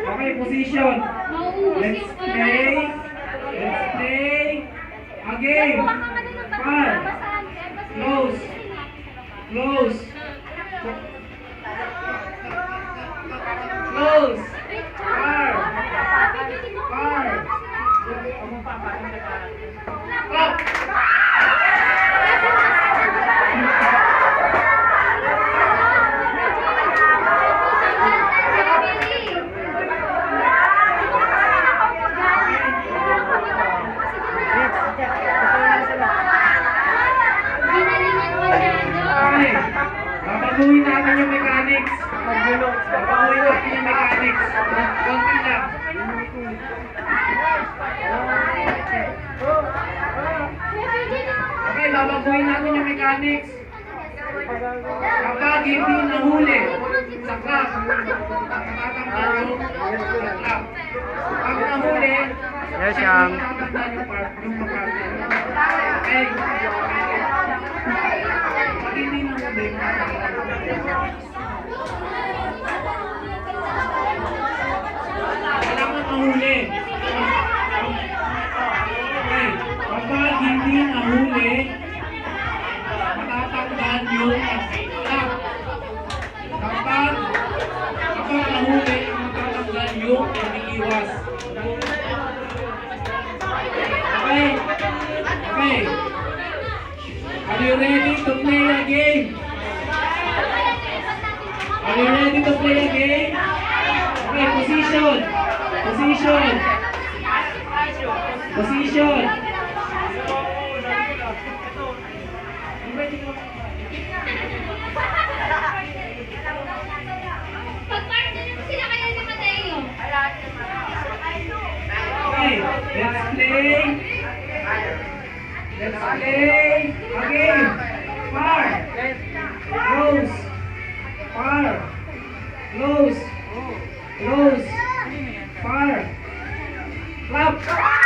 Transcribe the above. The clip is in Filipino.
Okay, position. Let's play. Let's play. Again. Far. Close. Close. Close. Far. Far. Up. Okay. Babaguhin natin yung mechanics. Babaguhin natin yung mechanics. Konti lang. Okay, babaguhin natin yung mechanics. Kapag hindi nahuli sa clock, matatanggal yung clock. Pag nahuli, Yes, Yang. matatanggal yung part. Okay? Pag hindi nahuli, kailangan mahuli. Okay. Kapag hindi nahuli, matatanggal yung clock. Kapag nahuli, matatanggal yung umiiwas. Okay? Okay. Are you ready to play a game? Are you ready to play a game? Okay, position. Position. Position. Okay, let's play. Let's play again. Far. Close. Far. Close. Close. Far. Clap.